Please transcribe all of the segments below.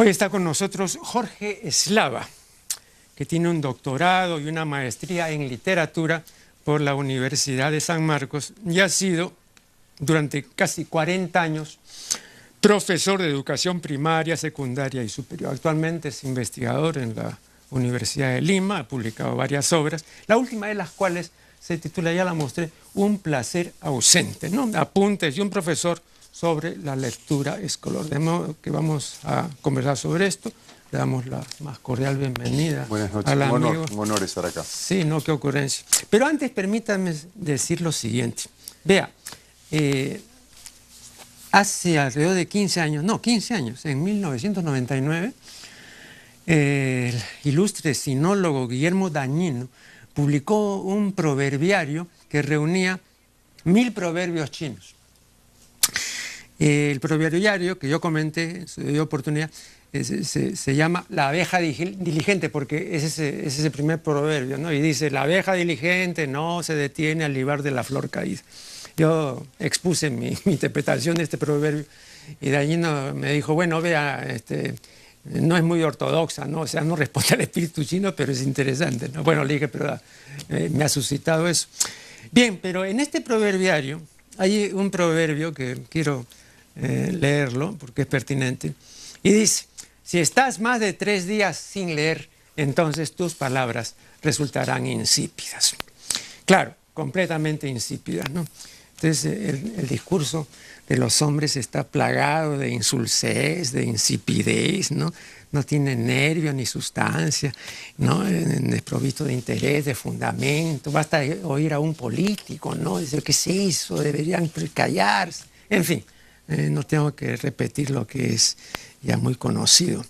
Hoy está con nosotros Jorge Eslava, que tiene un doctorado y una maestría en literatura por la Universidad de San Marcos y ha sido durante casi 40 años profesor de educación primaria, secundaria y superior. Actualmente es investigador en la Universidad de Lima, ha publicado varias obras, la última de las cuales se titula, ya la mostré, Un placer ausente, ¿no? Apuntes de un profesor sobre la lectura escolar. De modo que vamos a conversar sobre esto. Le damos la más cordial bienvenida. Buenas noches, al amigo. un honor estar acá. Sí, no, qué ocurrencia. Pero antes permítame decir lo siguiente. Vea, hace alrededor de 15 años, en 1999, el ilustre sinólogo Guillermo Dañino publicó un proverbiario que reunía 1000 proverbios chinos. El proverbiario que yo comenté en su debida oportunidad se llama La abeja diligente, porque es ese primer proverbio, ¿no? Y dice, la abeja diligente no se detiene al libar de la flor caída. Yo expuse mi interpretación de este proverbio y Dañino me dijo, bueno, vea, no es muy ortodoxa, ¿no? O sea, no responde al espíritu chino, pero es interesante, ¿no? Bueno, le dije, pero me ha suscitado eso. Bien, pero en este proverbiario hay un proverbio que quiero leerlo porque es pertinente y dice, si estás más de 3 días sin leer, entonces tus palabras resultarán insípidas. Claro, completamente insípidas, ¿no? Entonces el discurso de los hombres está plagado de insulsez, de insipidez, ¿no? No tiene nervio ni sustancia, ¿no? Desprovisto de interés, de fundamento. Basta oír a un político, ¿no? Decir, ¿qué es eso? Deberían callarse. En fin, no tengo que repetir lo que es ya muy conocido.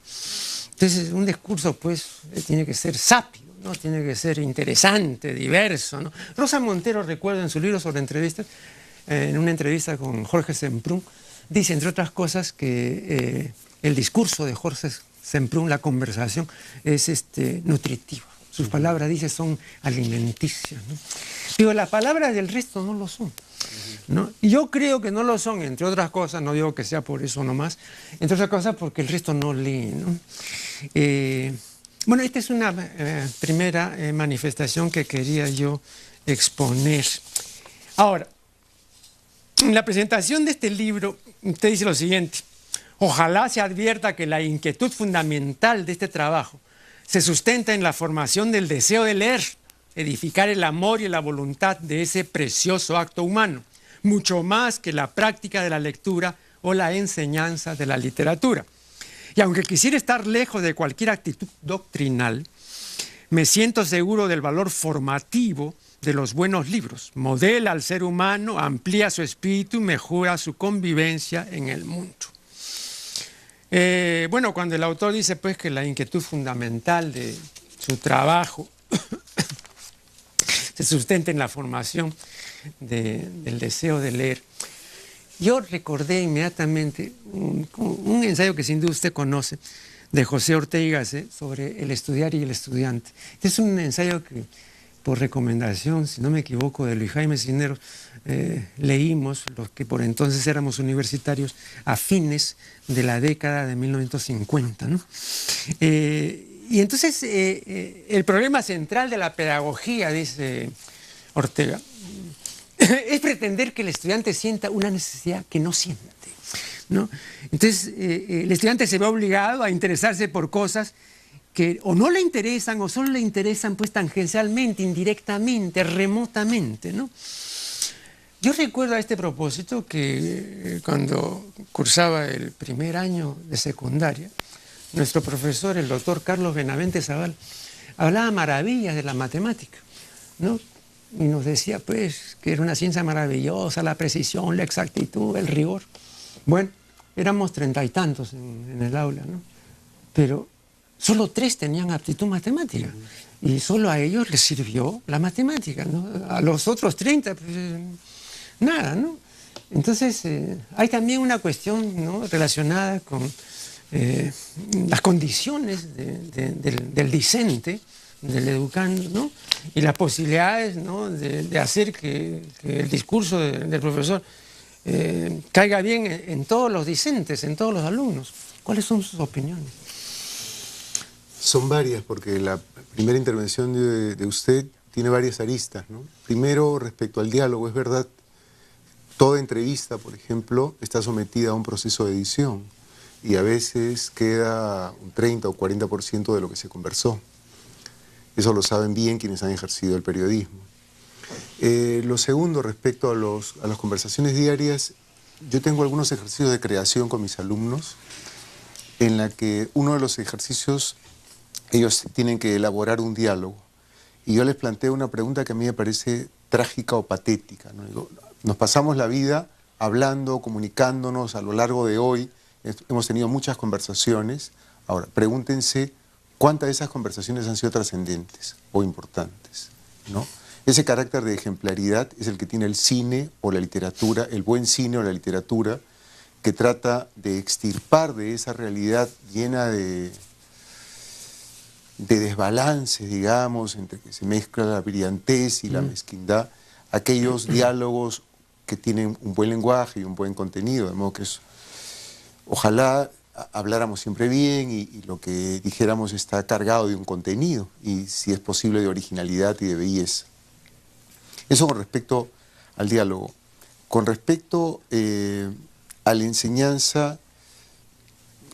Entonces, un discurso, pues, tiene que ser sapio, ¿no? Tiene que ser interesante, diverso, ¿no? Rosa Montero, recuerdo en su libro sobre entrevistas, en una entrevista con Jorge Semprún, dice, entre otras cosas, que el discurso de Jorge Semprún, la conversación, es nutritiva. Sus palabras, dice, son alimenticias, ¿no? Digo, las palabras del resto no lo son, ¿no? Y yo creo que no lo son, entre otras cosas, no digo que sea por eso nomás, entre otras cosas porque el resto no lee, ¿no? Bueno, esta es una primera manifestación que quería yo exponer. Ahora, en la presentación de este libro, usted dice lo siguiente, ojalá se advierta que la inquietud fundamental de este trabajo se sustenta en la formación del deseo de leer, edificar el amor y la voluntad de ese precioso acto humano, mucho más que la práctica de la lectura o la enseñanza de la literatura. Y aunque quisiera estar lejos de cualquier actitud doctrinal, me siento seguro del valor formativo de los buenos libros. Modela al ser humano, amplía su espíritu, mejora su convivencia en el mundo. Bueno, cuando el autor dice pues que la inquietud fundamental de su trabajo se sustenta en la formación del deseo de leer, yo recordé inmediatamente un ensayo que sin duda usted conoce, de José Ortega y Gasset, sobre el estudiar y el estudiante. Este es un ensayo que, por recomendación, si no me equivoco, de Luis Jaime Cisneros, leímos, los que por entonces éramos universitarios, a fines de la década de 1950, ¿no? Y entonces el problema central de la pedagogía, dice Ortega, es pretender que el estudiante sienta una necesidad que no siente, ¿no? Entonces el estudiante se ve obligado a interesarse por cosas que o no le interesan o solo le interesan pues tangencialmente, indirectamente, remotamente, ¿no? Yo recuerdo a este propósito que cuando cursaba el primer año de secundaria, nuestro profesor, el doctor Carlos Benavente Zaval, hablaba maravillas de la matemática, ¿no? Y nos decía pues que era una ciencia maravillosa, la precisión, la exactitud, el rigor. Bueno, éramos 30 y tantos en el aula, ¿no? Pero solo 3 tenían aptitud matemática y solo a ellos les sirvió la matemática, ¿no? A los otros 30, pues, nada, ¿no? Entonces, hay también una cuestión, ¿no?, relacionada con las condiciones del discente, del educando, ¿no?, y las posibilidades, ¿no?, de hacer que el discurso del profesor caiga bien en todos los discentes, en todos los alumnos. ¿Cuáles son sus opiniones? Son varias, porque la primera intervención de usted tiene varias aristas, ¿no? Primero, respecto al diálogo, es verdad, toda entrevista, por ejemplo, está sometida a un proceso de edición y a veces queda un 30 o 40% de lo que se conversó. Eso lo saben bien quienes han ejercido el periodismo. Lo segundo, respecto a las conversaciones diarias, yo tengo algunos ejercicios de creación con mis alumnos, en la que uno de los ejercicios, ellos tienen que elaborar un diálogo. Y yo les planteo una pregunta que a mí me parece trágica o patética, ¿no? Digo, nos pasamos la vida hablando, comunicándonos a lo largo de hoy, hemos tenido muchas conversaciones. Ahora, pregúntense cuántas de esas conversaciones han sido trascendentes o importantes, ¿no? Ese carácter de ejemplaridad es el que tiene el cine o la literatura, el buen cine o la literatura, que trata de extirpar de esa realidad llena de desbalance, digamos, entre que se mezcla la brillantez y la mezquindad, aquellos diálogos que tienen un buen lenguaje y un buen contenido, de modo que ojalá habláramos siempre bien y lo que dijéramos está cargado de un contenido y, si es posible, de originalidad y de belleza. Eso con respecto al diálogo. Con respecto a la enseñanza,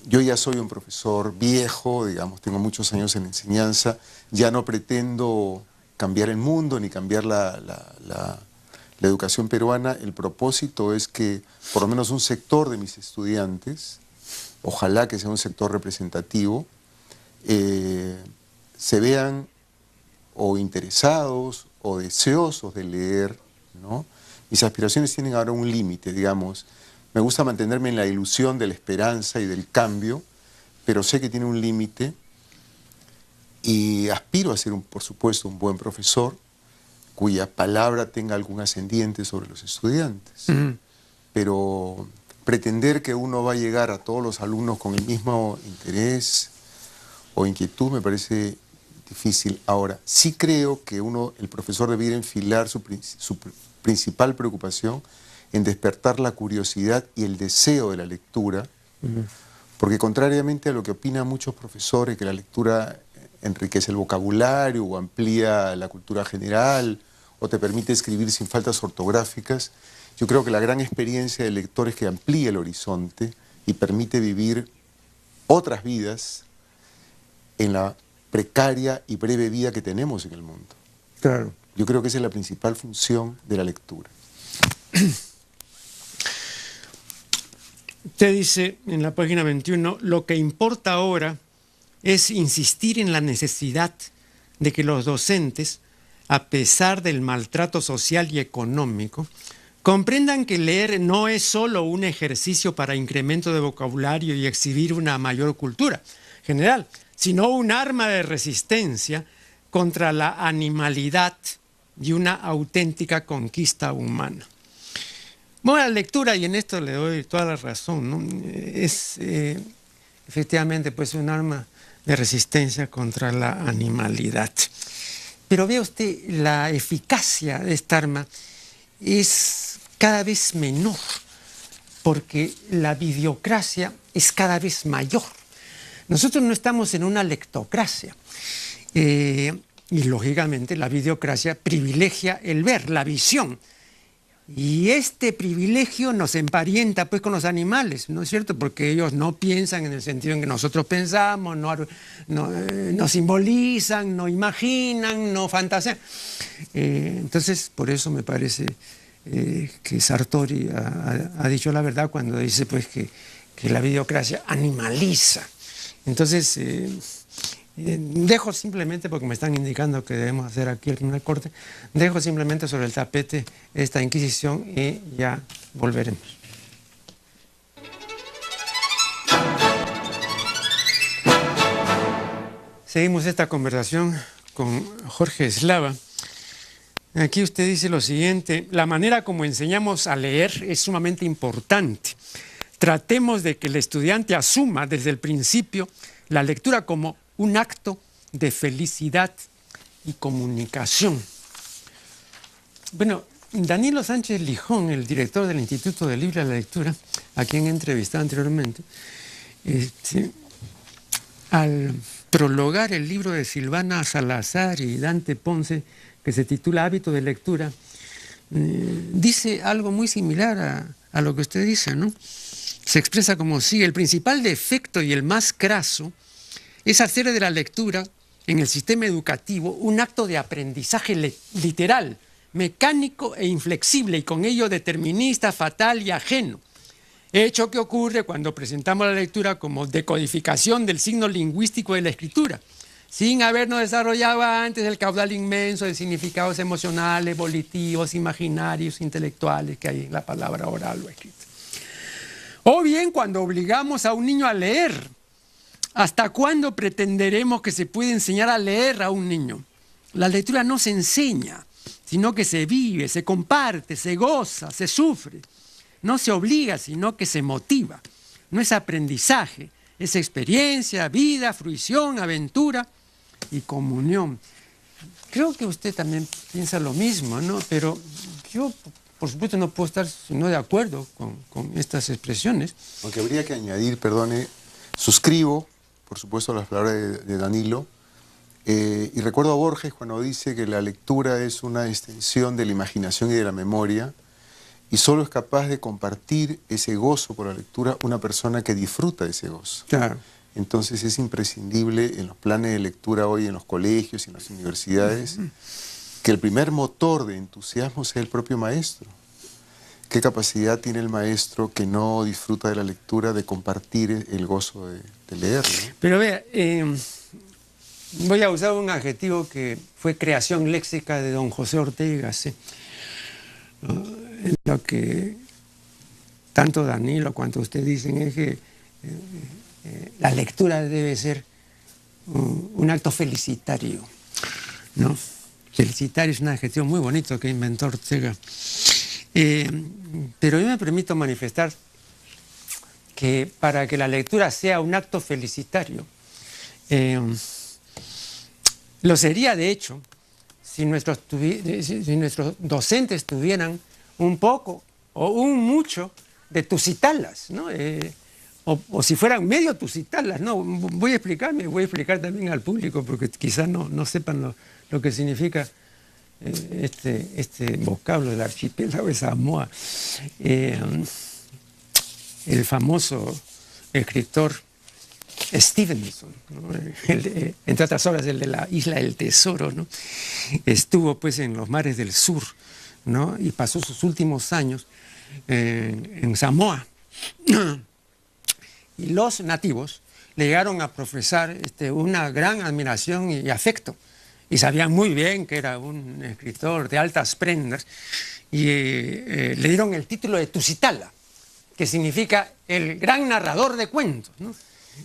yo ya soy un profesor viejo, digamos, tengo muchos años en enseñanza, ya no pretendo cambiar el mundo ni cambiar la educación peruana. El propósito es que por lo menos un sector de mis estudiantes, ojalá que sea un sector representativo, se vean o interesados o deseosos de leer, ¿no? Mis aspiraciones tienen ahora un límite, digamos. Me gusta mantenerme en la ilusión de la esperanza y del cambio, pero sé que tiene un límite y aspiro a ser, por supuesto, un buen profesor cuya palabra tenga algún ascendiente sobre los estudiantes. Pero pretender que uno va a llegar a todos los alumnos con el mismo interés o inquietud me parece difícil. Ahora, sí creo que el profesor debiera enfilar su principal preocupación en despertar la curiosidad y el deseo de la lectura, porque contrariamente a lo que opinan muchos profesores, que la lectura enriquece el vocabulario o amplía la cultura general o te permite escribir sin faltas ortográficas, yo creo que la gran experiencia del lector es que amplía el horizonte y permite vivir otras vidas en la precaria y breve vida que tenemos en el mundo. Claro. Yo creo que esa es la principal función de la lectura. Usted dice en la página 21, lo que importa ahora es insistir en la necesidad de que los docentes, a pesar del maltrato social y económico, comprendan que leer no es solo un ejercicio para incremento de vocabulario y exhibir una mayor cultura general, sino un arma de resistencia contra la animalidad y una auténtica conquista humana. Bueno, la lectura, y en esto le doy toda la razón, ¿no? Es efectivamente pues un arma de resistencia contra la animalidad. Pero vea usted, la eficacia de esta arma es cada vez menor, porque la videocracia es cada vez mayor. Nosotros no estamos en una lectocracia, y lógicamente la videocracia privilegia el ver, la visión. Y este privilegio nos emparenta pues con los animales, ¿no es cierto? Porque ellos no piensan en el sentido en que nosotros pensamos, no simbolizan, no imaginan, no fantasean. Entonces, por eso me parece que Sartori ha dicho la verdad cuando dice pues que la videocracia animaliza. Entonces, dejo simplemente, porque me están indicando que debemos hacer aquí el primer corte, dejo simplemente sobre el tapete esta inquisición y ya volveremos. Seguimos esta conversación con Jorge Eslava. Aquí usted dice lo siguiente: la manera como enseñamos a leer es sumamente importante. Tratemos de que el estudiante asuma desde el principio la lectura como un acto de felicidad y comunicación. Bueno, Danilo Sánchez Lijón, el director del Instituto de Libre Lectura, a quien he entrevistado anteriormente, Al prologar el libro de Silvana Salazar y Dante Ponce, que se titula Hábito de Lectura, dice algo muy similar a lo que usted dice, ¿no? Se expresa como sigue: el principal defecto y el más craso es hacer de la lectura en el sistema educativo un acto de aprendizaje literal, mecánico e inflexible, y con ello determinista, fatal y ajeno. Hecho que ocurre cuando presentamos la lectura como decodificación del signo lingüístico de la escritura, sin habernos desarrollado antes el caudal inmenso de significados emocionales, volitivos, imaginarios, intelectuales que hay en la palabra oral o escrita. O bien cuando obligamos a un niño a leer. ¿Hasta cuándo pretenderemos que se puede enseñar a leer a un niño? La lectura no se enseña, sino que se vive, se comparte, se goza, se sufre. No se obliga, sino que se motiva. No es aprendizaje, es experiencia, vida, fruición, aventura y comunión. Creo que usted también piensa lo mismo, ¿no? Pero yo, por supuesto, no puedo estar sino de acuerdo con estas expresiones. Aunque habría que añadir, perdone, suscribo, por supuesto, las palabras de Danilo, y recuerdo a Borges cuando dice que la lectura es una extensión de la imaginación y de la memoria, y solo es capaz de compartir ese gozo por la lectura una persona que disfruta de ese gozo. Claro. Entonces es imprescindible en los planes de lectura hoy en los colegios y en las universidades que el primer motor de entusiasmo sea el propio maestro. ¿Qué capacidad tiene el maestro que no disfruta de la lectura de compartir el gozo de leer, ¿no? Pero vea, voy a usar un adjetivo que fue creación léxica de don José Ortega y Gasset. Lo que tanto Danilo cuanto usted dicen es que la lectura debe ser un acto felicitario, ¿no? Felicitario es un adjetivo muy bonito que inventó Ortega. Pero yo me permito manifestar que para que la lectura sea un acto felicitario, lo sería de hecho si nuestros docentes tuvieran un poco o un mucho de tusitalas, ¿no? O si fueran medio tusitalas, ¿no? Voy a explicar también al público, porque quizás no sepan lo que significa este vocablo del archipiélago de Samoa. El famoso escritor Stevenson, ¿no? Entre otras obras, el de la Isla del Tesoro, ¿no? Estuvo pues en los mares del sur, ¿no? Y pasó sus últimos años en Samoa. Y los nativos le llegaron a profesar una gran admiración y afecto. Y sabían muy bien que era un escritor de altas prendas. Y le dieron el título de Tusitala, que significa el gran narrador de cuentos, ¿no?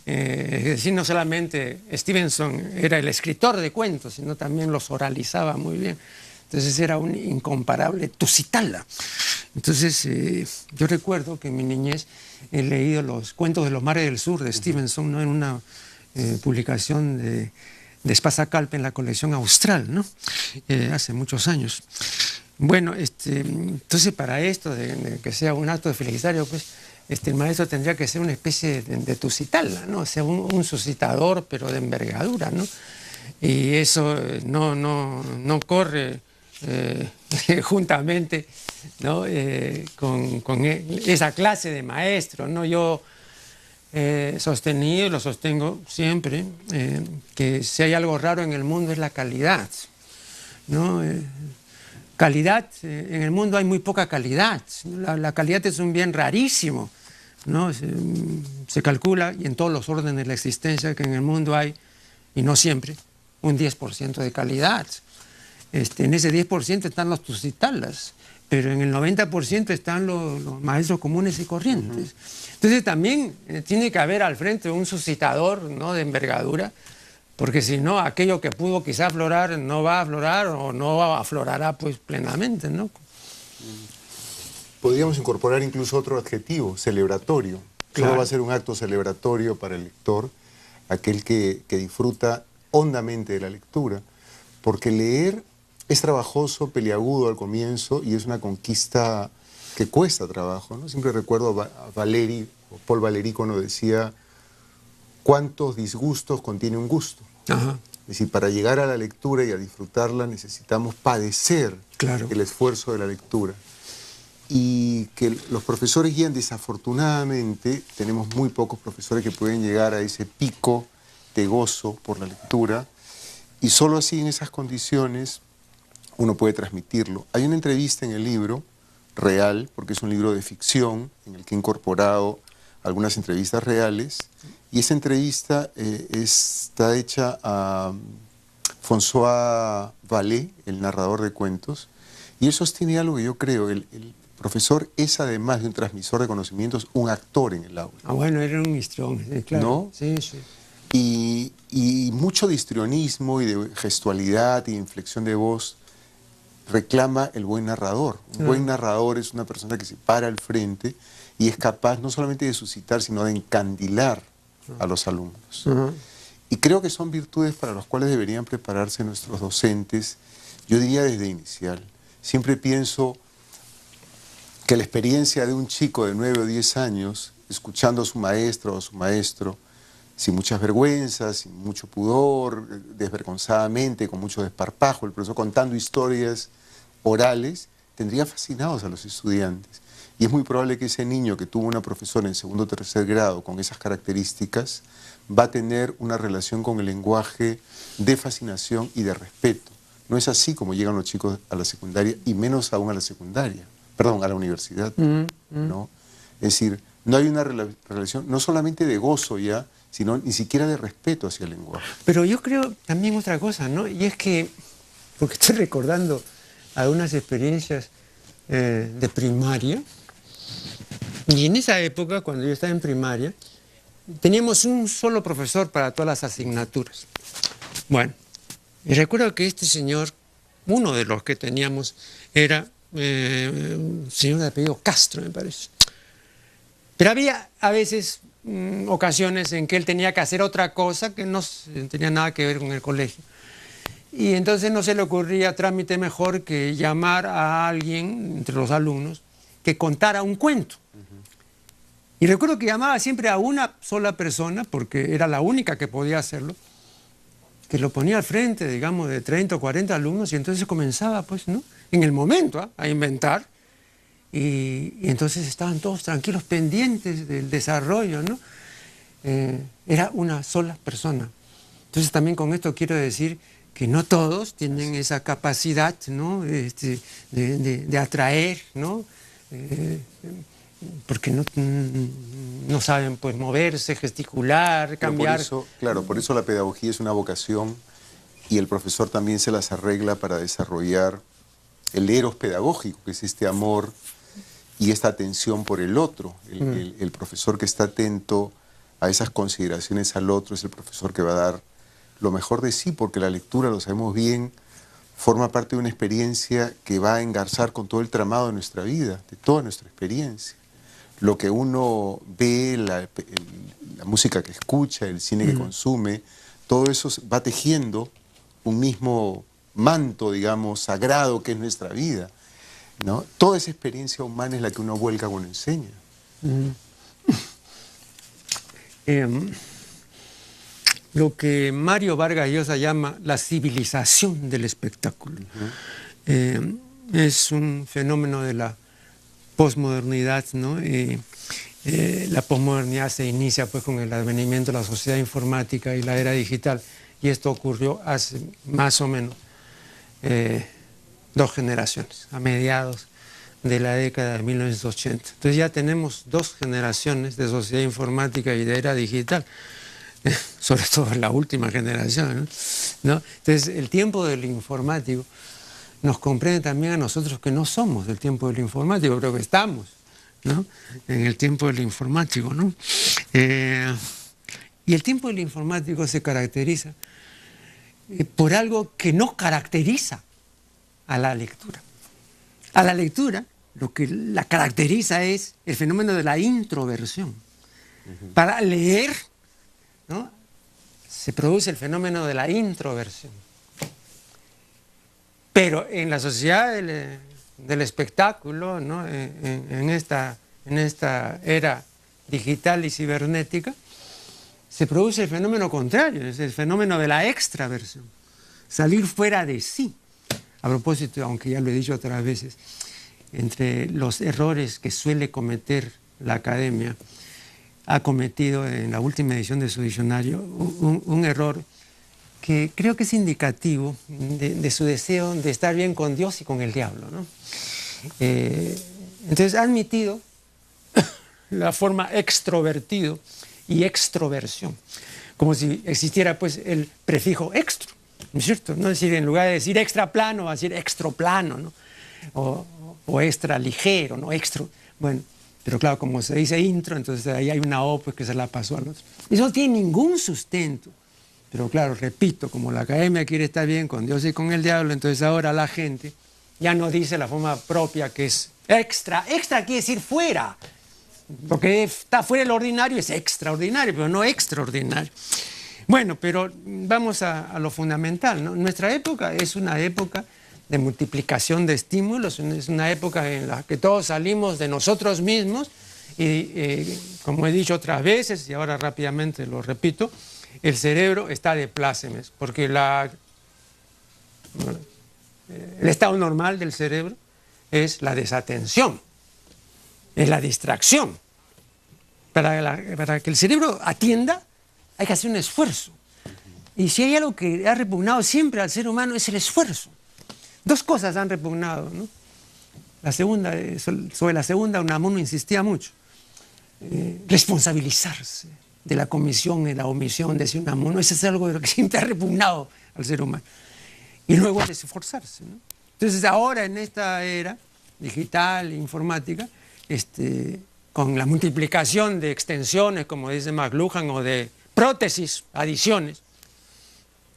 Es decir, no solamente Stevenson era el escritor de cuentos, sino también los oralizaba muy bien. Entonces era un incomparable Tusitala. Entonces yo recuerdo que en mi niñez he leído los cuentos de los mares del sur de Stevenson, ¿no? En una publicación de Espasa Calpe en la colección austral, ¿no? Hace muchos años. Bueno, entonces para esto de que sea un acto de felicitario, pues el maestro tendría que ser una especie de tusitala, ¿no? O sea, un suscitador, pero de envergadura, ¿no? Y eso no corre juntamente, ¿no? con esa clase de maestro, ¿no? Yo he sostenido y lo sostengo siempre, que si hay algo raro en el mundo es la calidad, ¿no? Calidad, en el mundo hay muy poca calidad. La calidad es un bien rarísimo, ¿no? Se calcula, y en todos los órdenes de la existencia, que en el mundo hay, y no siempre, un 10% de calidad. En ese 10% están los tusitalas, pero en el 90% están los maestros comunes y corrientes. Entonces también tiene que haber al frente un suscitador, ¿no? De envergadura, porque si no, aquello que pudo quizá aflorar no va a aflorar o no aflorará pues plenamente, ¿no? Podríamos incorporar incluso otro adjetivo, celebratorio. Claro. Solo va a ser un acto celebratorio para el lector, aquel que disfruta hondamente de la lectura, porque leer es trabajoso, peliagudo al comienzo, y es una conquista que cuesta trabajo, ¿no? Siempre recuerdo a Paul Valéry cuando decía: ¿cuántos disgustos contiene un gusto? Ajá. Es decir, para llegar a la lectura y a disfrutarla necesitamos padecer Claro. el esfuerzo de la lectura. Y que los profesores guían, desafortunadamente, tenemos muy pocos profesores que pueden llegar a ese pico de gozo por la lectura, y solo así, en esas condiciones, uno puede transmitirlo. Hay una entrevista en el libro, real, porque es un libro de ficción, en el que he incorporado algunas entrevistas reales, y esa entrevista está hecha a François Vallée, el narrador de cuentos, y él sostiene algo que yo creo: el profesor es, además de un transmisor de conocimientos, un actor en el aula. Ah, bueno, era un histrión, claro. ¿No? Sí, sí. Y mucho de histrionismo y de gestualidad y inflexión de voz reclama el buen narrador. Un buen narrador es una persona que se para al frente y es capaz no solamente de suscitar, sino de encandilar a los alumnos. Y creo que son virtudes para las cuales deberían prepararse nuestros docentes, yo diría desde inicial. Siempre pienso que la experiencia de un chico de 9 o 10 años, escuchando a su maestra o a su maestro, sin muchas vergüenzas, sin mucho pudor, desvergonzadamente, con mucho desparpajo, el profesor contando historias orales, tendría fascinados a los estudiantes. Y es muy probable que ese niño que tuvo una profesora en segundo o tercer grado con esas características va a tener una relación con el lenguaje de fascinación y de respeto. No es así como llegan los chicos a la secundaria, y menos aún a la secundaria, perdón, a la universidad, ¿no? Es decir, no hay una relación, no solamente de gozo ya, sino ni siquiera de respeto hacia el lenguaje. Pero yo creo también otra cosa, ¿no? Y es que, porque estoy recordando algunas experiencias de primaria, y en esa época, cuando yo estaba en primaria, teníamos un solo profesor para todas las asignaturas. Bueno, y recuerdo que este señor, uno de los que teníamos, era un señor de apellido Castro, me parece. Pero había a veces ocasiones en que él tenía que hacer otra cosa que no tenía nada que ver con el colegio. Y entonces no se le ocurría trámite mejor que llamar a alguien entre los alumnos que contara un cuento. Y recuerdo que llamaba siempre a una sola persona, porque era la única que podía hacerlo, que lo ponía al frente, digamos, de 30 o 40 alumnos, y entonces comenzaba, pues, ¿no?, en el momento, a inventar. Y entonces estaban todos tranquilos, pendientes del desarrollo, ¿no? Era una sola persona. Entonces también con esto quiero decir que no todos tienen esa capacidad, ¿no?, de atraer, ¿no? Porque no saben, pues, moverse, gesticular, cambiar. Por eso, claro, por eso la pedagogía es una vocación, y el profesor también se las arregla para desarrollar el eros pedagógico, que es este amor y esta atención por el otro. El profesor que está atento a esas consideraciones al otro es el profesor que va a dar lo mejor de sí, porque la lectura, lo sabemos bien, forma parte de una experiencia que va a engarzar con todo el tramado de nuestra vida, de toda nuestra experiencia. Lo que uno ve, la música que escucha, el cine que consume, todo eso va tejiendo un mismo manto, digamos, sagrado que es nuestra vida, ¿no? Toda esa experiencia humana es la que uno vuelca cuando enseña. Lo que Mario Vargas Llosa llama la civilización del espectáculo. Es un fenómeno de la posmodernidad, ¿no? La posmodernidad se inicia, pues, con el advenimiento de la sociedad informática y la era digital, y esto ocurrió hace más o menos 2 generaciones, a mediados de la década de 1980. Entonces ya tenemos 2 generaciones de sociedad informática y de era digital, sobre todo la última generación, ¿no? Entonces el tiempo del informático nos comprende también a nosotros, que no somos del tiempo del informático, pero que estamos, ¿no?, en el tiempo del informático, ¿no? Y el tiempo del informático se caracteriza por algo que no caracteriza a la lectura. A la lectura lo que la caracteriza es el fenómeno de la introversión. Para leer, ¿no?, se produce el fenómeno de la introversión. Pero en la sociedad del espectáculo, ¿no?, en esta era digital y cibernética, se produce el fenómeno contrario, es el fenómeno de la extraversión, salir fuera de sí. A propósito, aunque ya lo he dicho otras veces, entre los errores que suele cometer la academia, ha cometido en la última edición de su diccionario un error que creo que es indicativo de su deseo de estar bien con Dios y con el diablo, ¿no? Entonces ha admitido la forma extrovertido y extroversión, como si existiera pues el prefijo extro, ¿no es cierto? ¿No? Es decir, en lugar de decir extraplano, va a decir extroplano, ¿no? O extra ligero, ¿no? Extro. Bueno, pero claro, como se dice intro, entonces ahí hay una O pues, que se la pasó al otro. Eso no tiene ningún sustento. Pero claro, repito, como la academia quiere estar bien con Dios y con el diablo, entonces ahora la gente ya no dice la forma propia que es extra. Extra quiere decir fuera. Porque está fuera del ordinario es extraordinario, pero no extraordinario. Bueno, pero vamos a lo fundamental, ¿no? Nuestra época es una época de multiplicación de estímulos, es una época en la que todos salimos de nosotros mismos y, como he dicho otras veces, y ahora rápidamente lo repito, el cerebro está de plácemes, porque el estado normal del cerebro es la desatención, es la distracción. Para que el cerebro atienda hay que hacer un esfuerzo. Y si hay algo que ha repugnado siempre al ser humano es el esfuerzo. Dos cosas han repugnado, ¿no? Sobre la segunda Unamuno insistía mucho. Responsabilizarse de la comisión y la omisión, decía Unamuno, eso es algo de lo que siempre ha repugnado al ser humano. Y luego es esforzarse, ¿no? Entonces ahora en esta era digital, informática, con la multiplicación de extensiones, como dice McLuhan, o de prótesis, adiciones,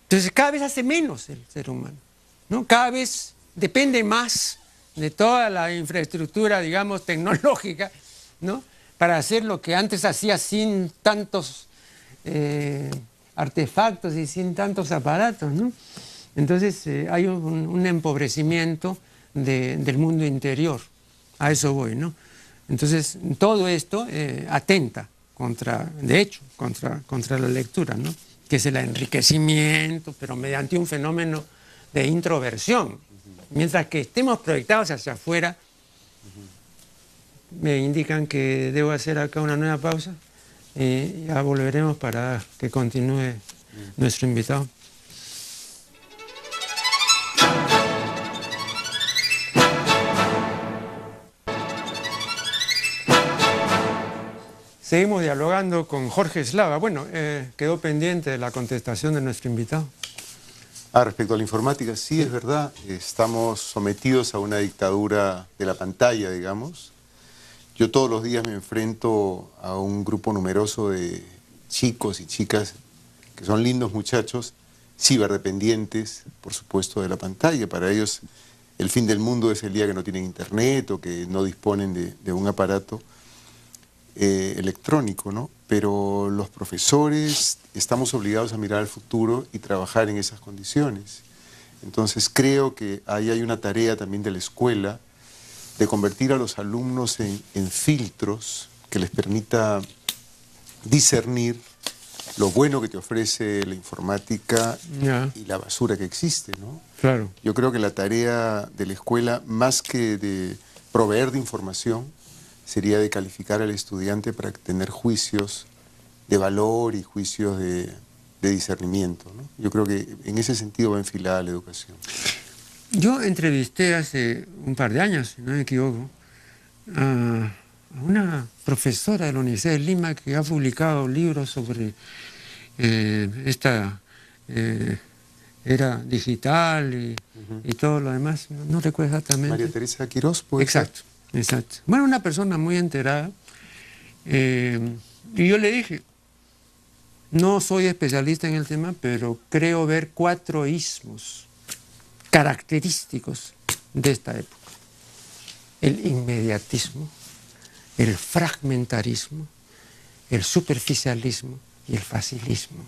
entonces cada vez hace menos el ser humano, ¿no? Cada vez depende más de toda la infraestructura, digamos, tecnológica, ¿no? Para hacer lo que antes hacía sin tantos artefactos y sin tantos aparatos, ¿no? Entonces hay un empobrecimiento del mundo interior, a eso voy, ¿no? Entonces todo esto atenta contra la lectura, ¿no? Que es el enriquecimiento, pero mediante un fenómeno de introversión. Mientras que estemos proyectados hacia afuera, me indican que debo hacer acá una nueva pausa y ya volveremos para que continúe nuestro invitado. Seguimos dialogando con Jorge Eslava. Bueno, quedó pendiente la contestación de nuestro invitado. Respecto a la informática, sí es verdad, estamos sometidos a una dictadura de la pantalla, digamos. Yo todos los días me enfrento a un grupo numeroso de chicos y chicas que son lindos muchachos, ciberdependientes, por supuesto, de la pantalla. Para ellos el fin del mundo es el día que no tienen internet o que no disponen de un aparato electrónico, ¿no? Pero los profesores estamos obligados a mirar al futuro y trabajar en esas condiciones. Entonces creo que ahí hay una tarea también de la escuela de convertir a los alumnos en filtros que les permita discernir lo bueno que te ofrece la informática y la basura que existe, ¿no? Claro. Yo creo que la tarea de la escuela, más que de proveer de información, sería de calificar al estudiante para tener juicios de valor y juicios de discernimiento, ¿no? Yo creo que en ese sentido va enfilada la educación. Yo entrevisté hace un par de años, si no me equivoco, a una profesora de la Universidad de Lima que ha publicado libros sobre esta era digital y todo lo demás. No recuerdo exactamente. María Teresa Quirós, ¿puede Exacto. ser? Exacto. Bueno, una persona muy enterada. Y yo le dije, no soy especialista en el tema, pero creo ver 4 ismos característicos de esta época. El inmediatismo, el fragmentarismo, el superficialismo y el facilismo.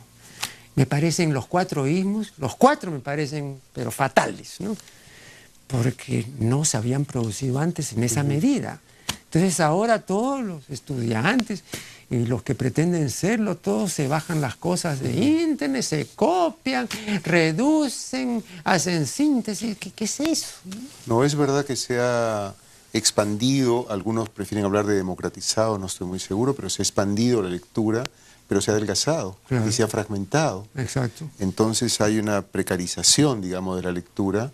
Me parecen los 4 ismos, los 4 me parecen, pero fatales, ¿no? Porque no se habían producido antes en esa medida. Entonces ahora todos los estudiantes y los que pretenden serlo, todos se bajan las cosas de internet, se copian, reducen, hacen síntesis. ¿Qué es eso? No, es verdad que se ha expandido, algunos prefieren hablar de democratizado, no estoy muy seguro, pero se ha expandido la lectura, pero se ha adelgazado, claro, y se ha fragmentado. Exacto. Entonces hay una precarización, digamos, de la lectura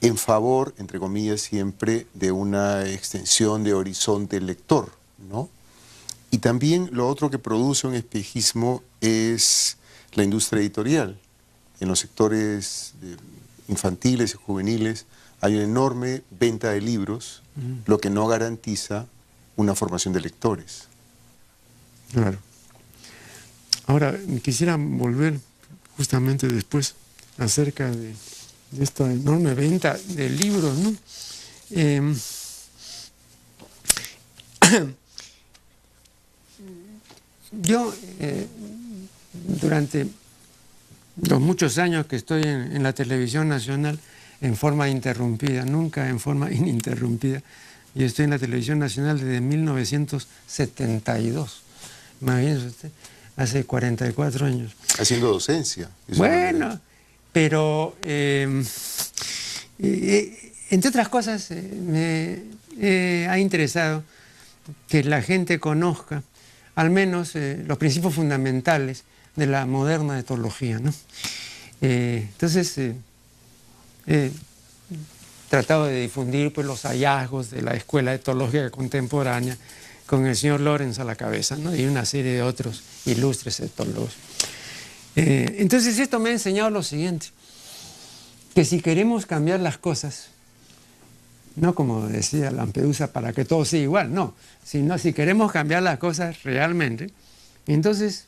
en favor, entre comillas, siempre de una extensión de horizonte lector, ¿no? Y también lo otro que produce un espejismo es la industria editorial. En los sectores infantiles y juveniles hay una enorme venta de libros, lo que no garantiza una formación de lectores. Claro. Ahora, quisiera volver justamente después acerca de esta enorme venta de libros, ¿no? Yo, durante los muchos años que estoy en la televisión nacional, en forma interrumpida, nunca en forma ininterrumpida, y estoy en la televisión nacional desde 1972, imagínese usted, hace 44 años. Haciendo docencia. Bueno, pero entre otras cosas me ha interesado que la gente conozca al menos los principios fundamentales de la moderna etología, ¿no? Entonces he tratado de difundir pues, los hallazgos de la escuela etológica contemporánea con el señor Lorenz a la cabeza, ¿no? Y una serie de otros ilustres etólogos. Entonces esto me ha enseñado lo siguiente, que si queremos cambiar las cosas, no como decía Lampedusa, para que todo sea igual, no, sino si queremos cambiar las cosas realmente, entonces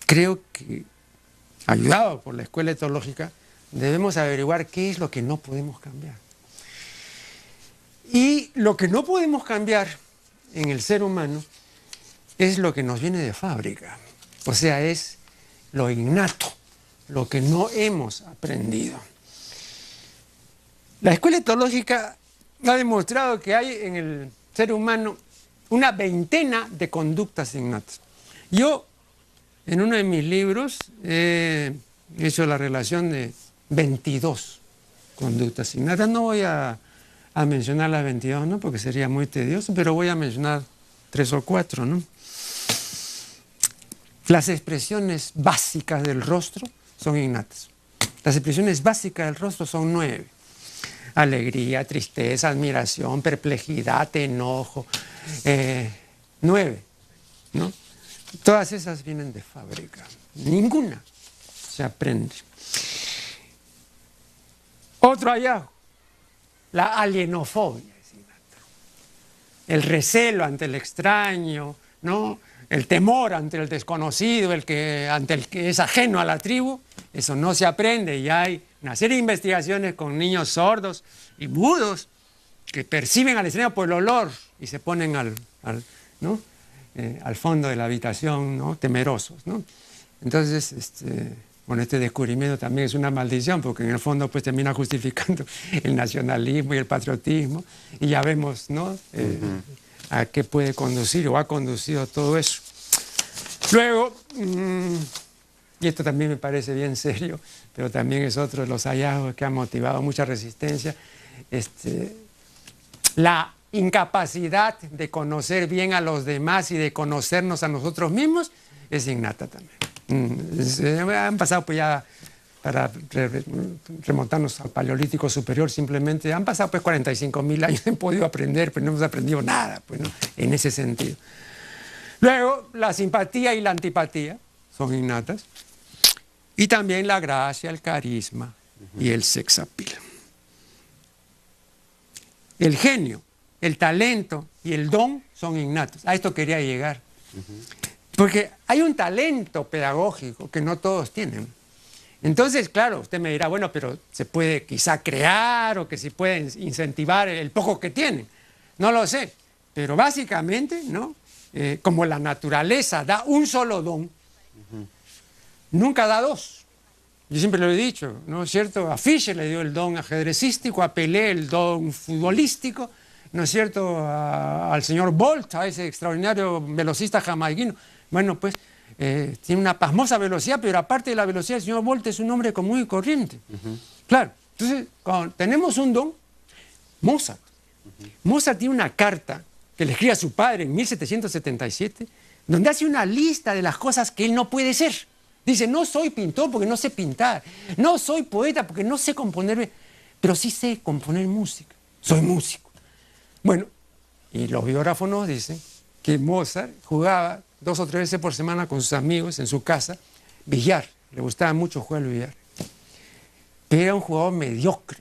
creo que, ayudado por la escuela etológica, debemos averiguar qué es lo que no podemos cambiar. Y lo que no podemos cambiar en el ser humano es lo que nos viene de fábrica, o sea, es lo innato, lo que no hemos aprendido. La escuela etológica ha demostrado que hay en el ser humano una veintena de conductas innatas. Yo, en uno de mis libros, he hecho la relación de 22 conductas innatas. No voy a mencionar las 22, ¿no? Porque sería muy tedioso, pero voy a mencionar 3 o 4, ¿no? Las expresiones básicas del rostro son innatas. Las expresiones básicas del rostro son 9. Alegría, tristeza, admiración, perplejidad, enojo. 9, ¿no? Todas esas vienen de fábrica. Ninguna se aprende. Otro hallazgo, la alienofobia es innata. El recelo ante el extraño, ¿no? El temor ante el desconocido, ante el que es ajeno a la tribu, eso no se aprende y hay una serie de investigaciones con niños sordos y mudos que perciben al extraño por el olor y se ponen ¿no? Al fondo de la habitación, ¿no? Temerosos, ¿no? Entonces, bueno, este descubrimiento también es una maldición porque en el fondo pues termina justificando el nacionalismo y el patriotismo y ya vemos, ¿no? A qué puede conducir o ha conducido todo eso. Luego, y esto también me parece bien serio, pero también es otro de los hallazgos que ha motivado mucha resistencia, la incapacidad de conocer bien a los demás y de conocernos a nosotros mismos es innata también. Han pasado pues ya, para remontarnos al Paleolítico Superior, simplemente han pasado pues 45.000 años, han podido aprender, pero no hemos aprendido nada, pues, ¿no? En ese sentido. Luego, la simpatía y la antipatía son innatas, y también la gracia, el carisma y el sex appeal. El genio, el talento y el don son innatos. A esto quería llegar. Porque hay un talento pedagógico que no todos tienen. Entonces, claro, usted me dirá, bueno, pero se puede quizá crear o que se puede incentivar el poco que tienen. No lo sé, pero básicamente, ¿no? Como la naturaleza da un solo don, nunca da dos. Yo siempre lo he dicho, ¿no es cierto? A Fischer le dio el don ajedrecístico, a Pelé el don futbolístico, ¿no es cierto?, al señor Bolt, a ese extraordinario velocista jamaiquino. Bueno, pues tiene una pasmosa velocidad, pero aparte de la velocidad, el señor Bolt es un hombre común y corriente. Claro, entonces, cuando tenemos un don, Mozart. Mozart tiene una carta que le escribe a su padre en 1777, donde hace una lista de las cosas que él no puede ser. Dice, no soy pintor porque no sé pintar, no soy poeta porque no sé componer, pero sí sé componer música, soy músico. Bueno, y los biógrafos nos dicen que Mozart jugaba 2 o 3 veces por semana con sus amigos en su casa, billar, le gustaba mucho jugar al billar. Pero era un jugador mediocre,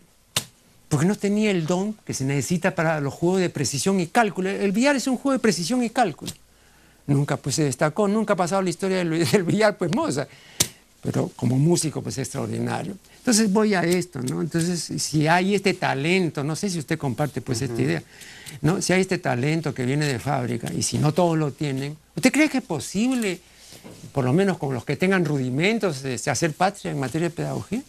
porque no tenía el don que se necesita para los juegos de precisión y cálculo. El billar es un juego de precisión y cálculo. Nunca pues se destacó, nunca ha pasado la historia del billar, pues Mozart. Pero como músico, pues extraordinario. Entonces voy a esto, ¿no? Entonces, si hay este talento, no sé si usted comparte pues esta idea, ¿no? Si hay este talento que viene de fábrica y si no todos lo tienen, ¿usted cree que es posible, por lo menos con los que tengan rudimentos, hacer patria en materia de pedagogía?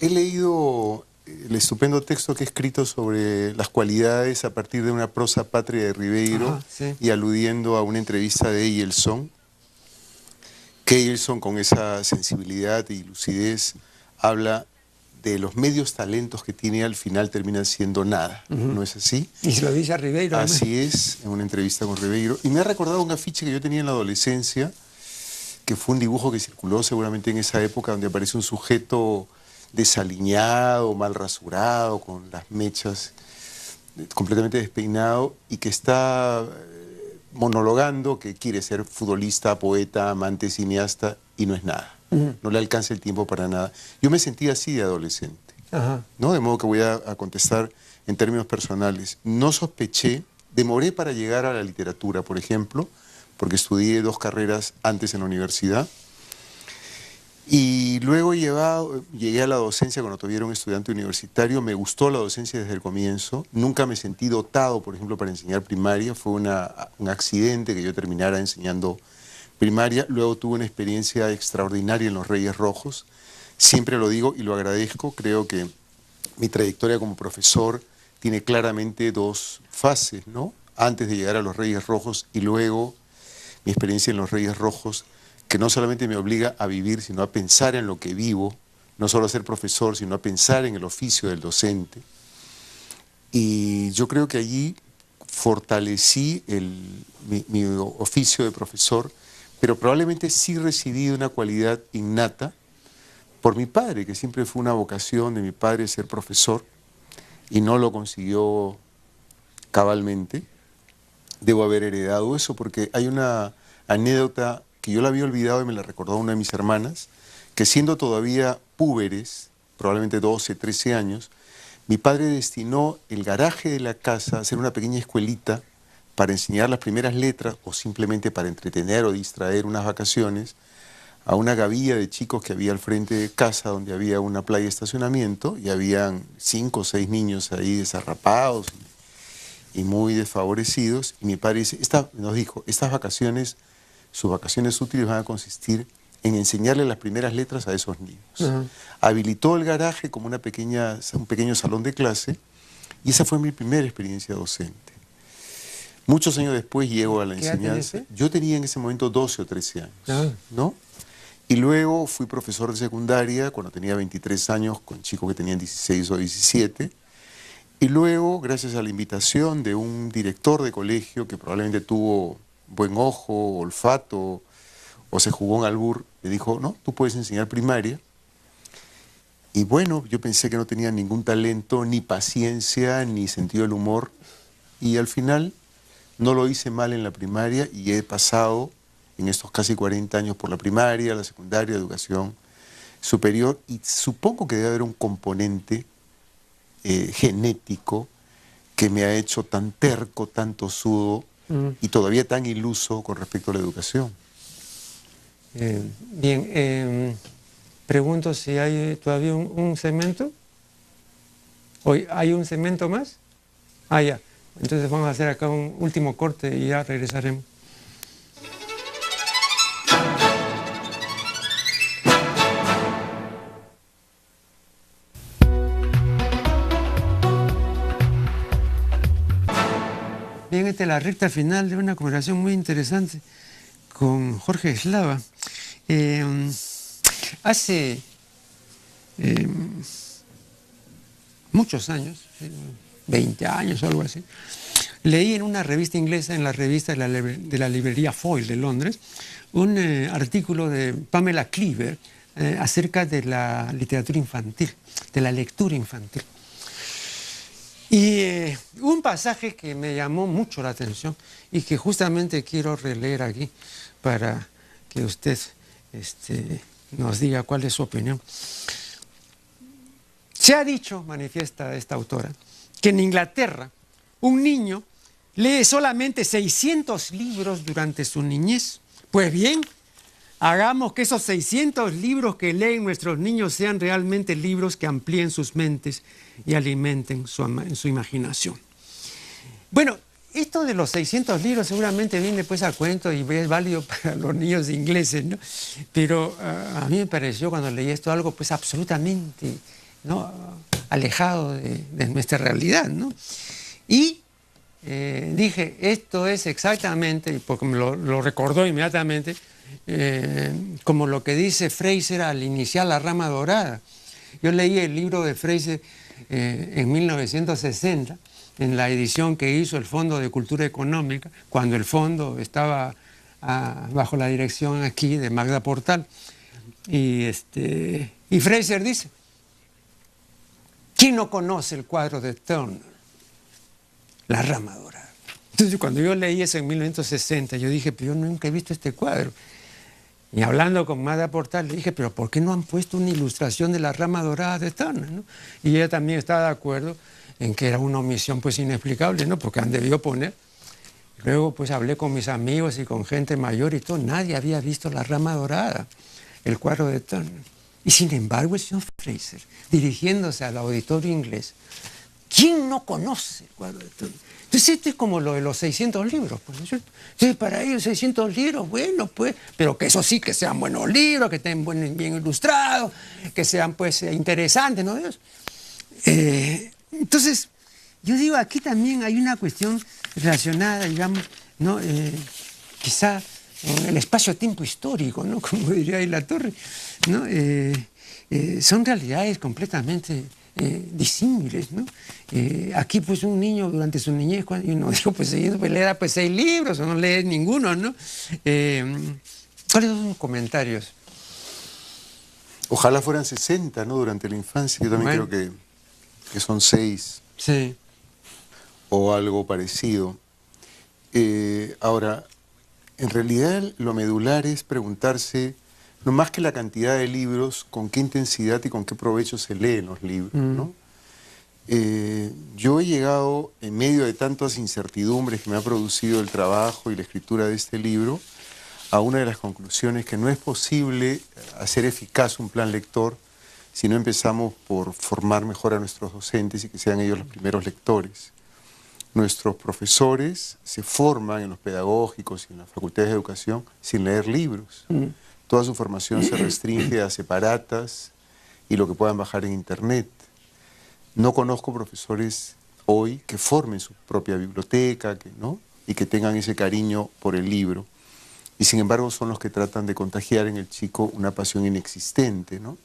He leído el estupendo texto que he escrito sobre las cualidades a partir de una prosa patria de Ribeiro, sí. y aludiendo a una entrevista de Eielson, que Eielson, con esa sensibilidad y lucidez, habla de los medios talentos que tiene, al final terminan siendo nada. ¿No es así? Y se lo dice a Ribeiro. Así es, en una entrevista con Ribeiro. Y me ha recordado un afiche que yo tenía en la adolescencia, que fue un dibujo que circuló seguramente en esa época, donde aparece un sujeto desaliñado, mal rasurado, con las mechas completamente despeinado, y que está monologando que quiere ser futbolista, poeta, amante, cineasta, y no es nada. No le alcanza el tiempo para nada. Yo me sentía así de adolescente, ¿no? De modo que voy a contestar en términos personales. No sospeché, demoré para llegar a la literatura, por ejemplo, porque estudié 2 carreras antes en la universidad. Y luego llegué a la docencia cuando todavía era un estudiante universitario. Me gustó la docencia desde el comienzo. Nunca me sentí dotado, por ejemplo, para enseñar primaria. Fue un accidente que yo terminara enseñando primaria. Luego tuve una experiencia extraordinaria en los Reyes Rojos. Siempre lo digo y lo agradezco. Creo que mi trayectoria como profesor tiene claramente 2 fases, ¿no? Antes de llegar a los Reyes Rojos y luego mi experiencia en los Reyes Rojos, que no solamente me obliga a vivir, sino a pensar en lo que vivo, no solo a ser profesor, sino a pensar en el oficio del docente. Y yo creo que allí fortalecí mi oficio de profesor, pero probablemente sí recibí una cualidad innata por mi padre, que siempre fue una vocación de mi padre ser profesor, y no lo consiguió cabalmente. Debo haber heredado eso, porque hay una anécdota que yo la había olvidado y me la recordó una de mis hermanas, que siendo todavía púberes, probablemente 12, 13 años, mi padre destinó el garaje de la casa a hacer una pequeña escuelita para enseñar las primeras letras, o simplemente para entretener o distraer unas vacaciones, a una gavilla de chicos que había al frente de casa, donde había una playa de estacionamiento, y habían 5 o 6 niños ahí desarrapados y muy desfavorecidos. Y mi padre nos dijo, estas vacaciones, sus vacaciones útiles van a consistir en enseñarle las primeras letras a esos niños. Habilitó el garaje como un pequeño salón de clase, y esa fue mi primera experiencia docente. Muchos años después llego a la enseñanza. Yo tenía en ese momento 12 o 13 años, ¿no? Y luego fui profesor de secundaria cuando tenía 23 años, con chicos que tenían 16 o 17. Y luego, gracias a la invitación de un director de colegio que probablemente tuvo buen ojo, olfato, o se jugó un albur, me dijo, no, tú puedes enseñar primaria. Y bueno, yo pensé que no tenía ningún talento, ni paciencia, ni sentido del humor. Y al final no lo hice mal en la primaria, y he pasado en estos casi 40 años por la primaria, la secundaria, educación superior, y supongo que debe haber un componente genético que me ha hecho tan terco, tan tosudo y todavía tan iluso con respecto a la educación. Bien, pregunto si hay todavía un segmento. ¿Hay un segmento más? Ah, ya. Entonces vamos a hacer acá un último corte y ya regresaremos. bien, esta es la recta final de una conversación muy interesante con Jorge Eslava. Hace muchos años, 20 años o algo así, leí en una revista inglesa, en la revista de la librería Foyle de Londres, un artículo de Pamela Cleaver acerca de la literatura infantil, de la lectura infantil. Y un pasaje que me llamó mucho la atención y que justamente quiero releer aquí para que usted nos diga cuál es su opinión. Se ha dicho, manifiesta esta autora, que en Inglaterra un niño lee solamente 600 libros durante su niñez. Pues bien, hagamos que esos 600 libros que leen nuestros niños sean realmente libros que amplíen sus mentes y alimenten su imaginación. Bueno, esto de los 600 libros seguramente viene pues a cuento y es válido para los niños ingleses, ¿no? Pero a mí me pareció cuando leí esto algo pues absolutamente, ¿no?, alejado de nuestra realidad, ¿no? Y dije, esto es exactamente, porque me lo recordó inmediatamente, como lo que dice Fraser al iniciar La Rama Dorada. Yo leí el libro de Fraser en 1960, en la edición que hizo el Fondo de Cultura Económica, cuando el fondo estaba bajo la dirección aquí de Magda Portal. Y Fraser dice, ¿quién no conoce el cuadro de Turner? La Rama Dorada. Entonces, cuando yo leí eso en 1960, yo dije, pero yo nunca he visto este cuadro. Y hablando con Magda Portal, le dije, pero ¿por qué no han puesto una ilustración de La Rama Dorada de Turner, ¿no? Y ella también estaba de acuerdo en que era una omisión pues inexplicable, ¿no?, porque han debido poner. Luego pues hablé con mis amigos y con gente mayor y todo, nadie había visto La Rama Dorada, el cuadro de Turner. Y sin embargo el señor Fraser, dirigiéndose al auditorio inglés, ¿quién no conoce el cuadro de Turner? Entonces esto es como lo de los 600 libros, pues, ¿no es cierto? Entonces para ellos 600 libros, bueno, pues, pero que eso sí, que sean buenos libros, que estén bien ilustrados, que sean pues interesantes, ¿no? Entonces, yo digo, aquí también hay una cuestión relacionada, digamos, ¿no?, quizá en el espacio-tiempo histórico, ¿no?, como diría ahí La Torre, ¿no? Son realidades completamente disímiles, ¿no? Aquí pues un niño durante su niñez, y uno dijo, pues lea pues 6 libros o no lee ninguno, ¿no? ¿Cuáles son sus comentarios? Ojalá fueran 60, ¿no?, durante la infancia. Yo también creo que son 6. Sí. O algo parecido. Ahora, en realidad lo medular es preguntarse, no más que la cantidad de libros, con qué intensidad y con qué provecho se leen los libros, ¿no? Yo he llegado, en medio de tantas incertidumbres que me ha producido el trabajo y la escritura de este libro, a una de las conclusiones que no es posible hacer eficaz un plan lector si no empezamos por formar mejor a nuestros docentes y que sean ellos los primeros lectores. Nuestros profesores se forman en los pedagógicos y en las facultades de educación sin leer libros. Toda su formación se restringe a separatas y lo que puedan bajar en internet. No conozco profesores hoy que formen su propia biblioteca, ¿no?, y que tengan ese cariño por el libro. Y sin embargo son los que tratan de contagiar en el chico una pasión inexistente, ¿no?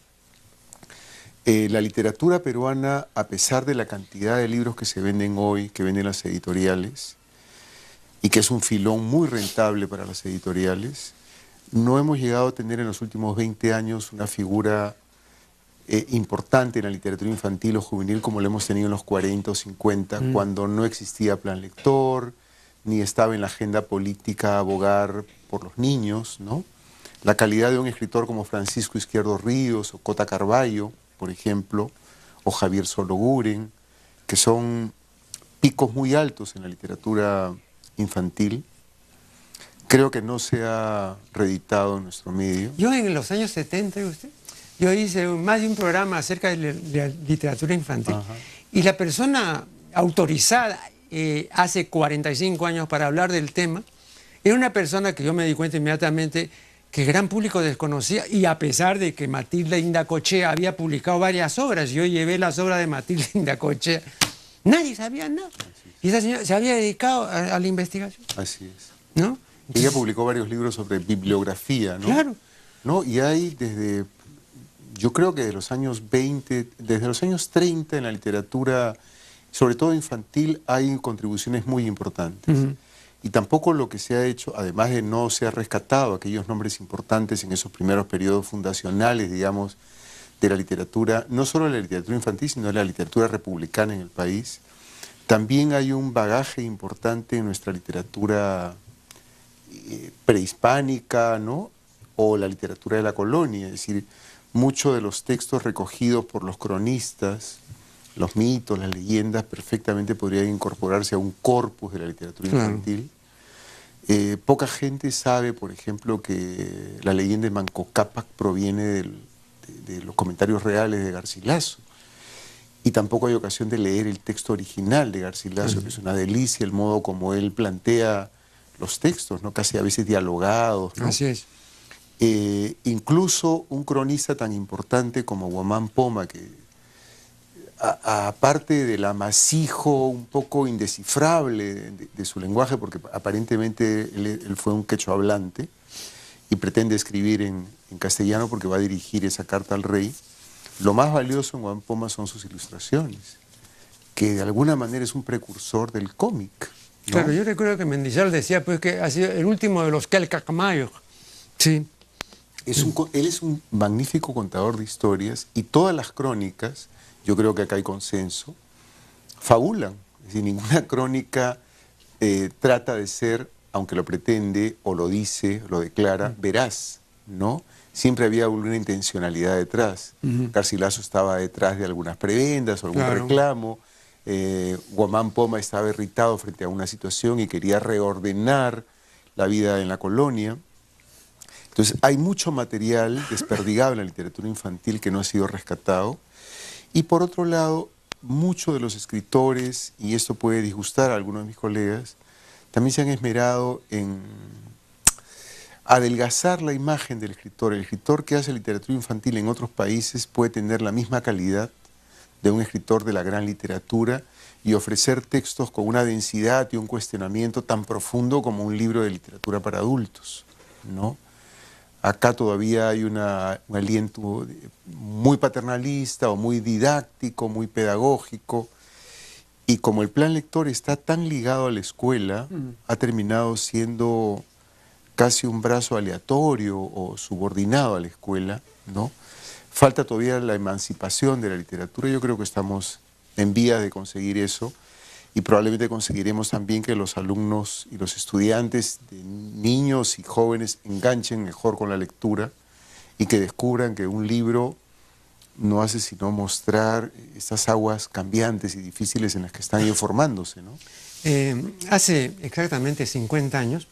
La literatura peruana, a pesar de la cantidad de libros que se venden hoy, que venden las editoriales, y que es un filón muy rentable para las editoriales, no hemos llegado a tener en los últimos 20 años una figura importante en la literatura infantil o juvenil como lo hemos tenido en los 40 o 50, cuando no existía plan lector, ni estaba en la agenda política abogar por los niños, ¿no? La calidad de un escritor como Francisco Izquierdo Ríos o Cota Carballo, por ejemplo, o Javier Sologuren, que son picos muy altos en la literatura infantil, creo que no se ha reeditado en nuestro medio. Yo en los años 70, yo hice más de un programa acerca de la literatura infantil. Ajá. Y la persona autorizada hace 45 años para hablar del tema era una persona que yo me di cuenta inmediatamente que el gran público desconocía, y a pesar de que Matilde Indacochea había publicado varias obras, yo llevé las obras de Matilde Indacochea Nadie sabía nada. Y esa señora se había dedicado a la investigación. Así es. ¿No? Ella publicó varios libros sobre bibliografía, ¿no? Claro. ¿No? Y hay desde, yo creo que de los años 20, desde los años 30 en la literatura, sobre todo infantil, hay contribuciones muy importantes. Y tampoco lo que se ha hecho, además de no se ha rescatado aquellos nombres importantes en esos primeros periodos fundacionales, digamos, de la literatura, no solo de la literatura infantil, sino de la literatura republicana en el país. También hay un bagaje importante en nuestra literatura prehispánica, ¿no? O la literatura de la colonia, es decir, muchos de los textos recogidos por los cronistas, los mitos, las leyendas, perfectamente podrían incorporarse a un corpus de la literatura infantil. Poca gente sabe, por ejemplo, que la leyenda de Manco Cápac proviene de los comentarios reales de Garcilaso. Y tampoco hay ocasión de leer el texto original de Garcilaso, que es una delicia el modo como él plantea los textos, ¿no? Casi a veces dialogados, ¿no? Así es. Incluso un cronista tan importante como Guamán Poma, que aparte del amasijo un poco indescifrable de su lenguaje, porque aparentemente él fue un quechua hablante y pretende escribir en castellano porque va a dirigir esa carta al rey, lo más valioso en Guamán Poma son sus ilustraciones, que de alguna manera es un precursor del cómic, ¿no? Claro, yo recuerdo que Mendizábal decía pues que ha sido el último de los Calcamayos. Sí. Él es un magnífico contador de historias y todas las crónicas, yo creo que acá hay consenso, fabulan. Es decir, ninguna crónica trata de ser, aunque lo pretende o lo dice, lo declara, veraz, ¿no? Siempre había una intencionalidad detrás. Garcilaso estaba detrás de algunas prebendas o algún reclamo. Guamán Poma estaba irritado frente a una situación y quería reordenar la vida en la colonia. Entonces hay mucho material desperdigado en la literatura infantil que no ha sido rescatado. Y por otro lado, muchos de los escritores, y esto puede disgustar a algunos de mis colegas, también se han esmerado en adelgazar la imagen del escritor. El escritor que hace literatura infantil en otros países puede tener la misma calidad de un escritor de la gran literatura y ofrecer textos con una densidad y un cuestionamiento tan profundo como un libro de literatura para adultos, ¿no? Acá todavía hay un aliento muy paternalista o muy didáctico, muy pedagógico, y como el plan lector está tan ligado a la escuela, ha terminado siendo casi un brazo aleatorio o subordinado a la escuela, ¿no? Falta todavía la emancipación de la literatura. Yo creo que estamos en vías de conseguir eso y probablemente conseguiremos también que los alumnos y los estudiantes, niños y jóvenes, enganchen mejor con la lectura y que descubran que un libro no hace sino mostrar estas aguas cambiantes y difíciles en las que están informándose, ¿no? Hace exactamente 50 años,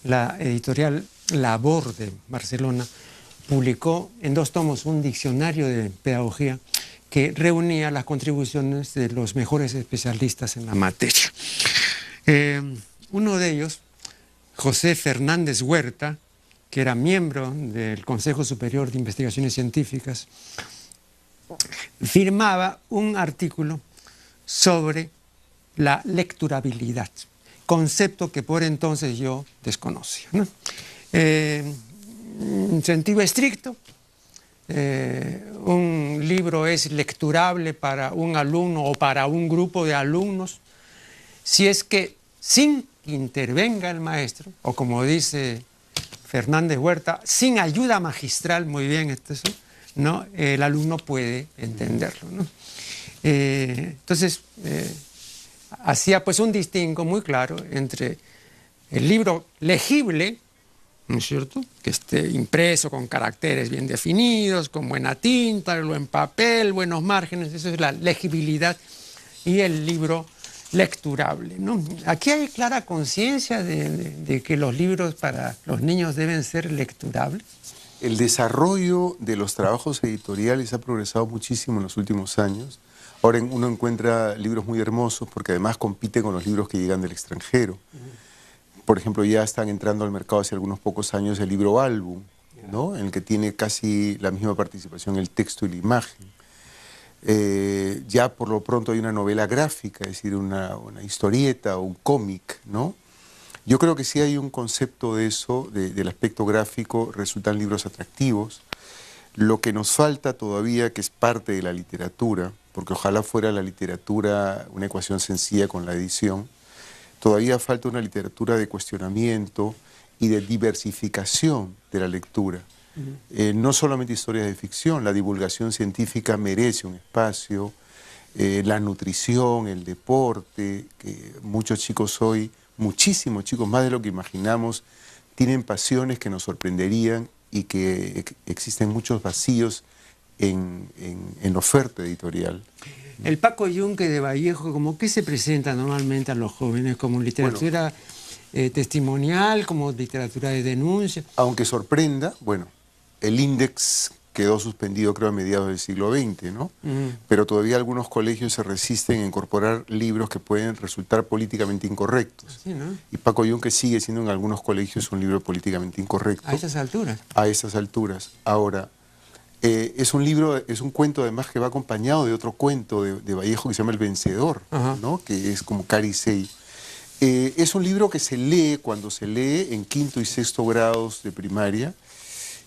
la editorial Labor de Barcelona publicó en 2 tomos un diccionario de pedagogía que reunía las contribuciones de los mejores especialistas en la materia. Uno de ellos, José Fernández Huerta, que era miembro del Consejo Superior de Investigaciones Científicas, firmaba un artículo sobre la lecturabilidad, concepto que por entonces yo desconocía, ¿no? En sentido estricto, un libro es lecturable para un alumno o para un grupo de alumnos si es que sin que intervenga el maestro, o como dice Fernández Huerta, sin ayuda magistral, muy bien esto, ¿no? El alumno puede entenderlo, ¿no? Entonces, hacía pues un distingo muy claro entre el libro legible, ¿no es cierto?, que esté impreso con caracteres bien definidos, con buena tinta, lo en papel, buenos márgenes, eso es la legibilidad, y el libro lecturable, ¿no? Aquí hay clara conciencia de que los libros para los niños deben ser lecturables. El desarrollo de los trabajos editoriales ha progresado muchísimo en los últimos años. Ahora uno encuentra libros muy hermosos porque además compite con los libros que llegan del extranjero. Por ejemplo, ya están entrando al mercado hace algunos pocos años el libro álbum, ¿no? En el que tiene casi la misma participación el texto y la imagen. Ya por lo pronto hay una novela gráfica, es decir, una historieta o un cómic, ¿no? Yo creo que sí hay un concepto de eso, del aspecto gráfico, resultan libros atractivos. Lo que nos falta todavía, que es parte de la literatura, porque ojalá fuera la literatura una ecuación sencilla con la edición, todavía falta una literatura de cuestionamiento y de diversificación de la lectura. No solamente historias de ficción, la divulgación científica merece un espacio, la nutrición, el deporte, que muchos chicos hoy, muchísimos chicos, más de lo que imaginamos, tienen pasiones que nos sorprenderían y que existen muchos vacíos en la oferta editorial. El Paco Yunque de Vallejo, ¿cómo qué se presenta normalmente a los jóvenes? ¿Como literatura testimonial, como literatura de denuncia? Aunque sorprenda, bueno, el Índex quedó suspendido creo a mediados del siglo XX, ¿no? Pero todavía algunos colegios se resisten a incorporar libros que pueden resultar políticamente incorrectos. Sí, ¿no? Y Paco Yunque sigue siendo en algunos colegios un libro políticamente incorrecto. A esas alturas. A esas alturas. Ahora, es un libro, es un cuento además que va acompañado de otro cuento de Vallejo que se llama El Vencedor, ¿no? Que es como Caricey. Es un libro que se lee cuando se lee en quinto y sexto grados de primaria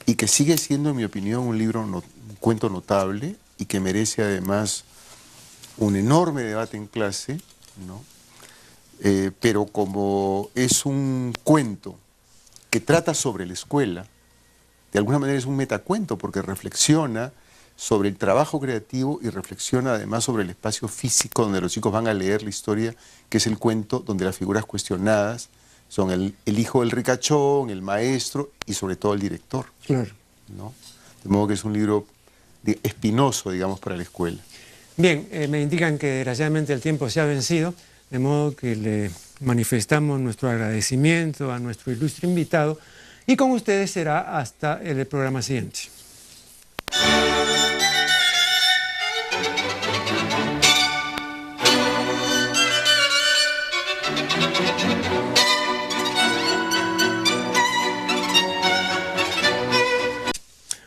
y que sigue siendo, en mi opinión, un cuento notable y que merece además un enorme debate en clase, ¿no? Pero como es un cuento que trata sobre la escuela, de alguna manera es un metacuento porque reflexiona sobre el trabajo creativo y reflexiona además sobre el espacio físico donde los chicos van a leer la historia, que es el cuento donde las figuras cuestionadas son el hijo del ricachón, el maestro y sobre todo el director. Claro. ¿No? De modo que es un libro espinoso, digamos, para la escuela. Bien, me indican que desgraciadamente el tiempo se ha vencido, de modo que le manifestamos nuestro agradecimiento a nuestro ilustre invitado y con ustedes será hasta el programa siguiente.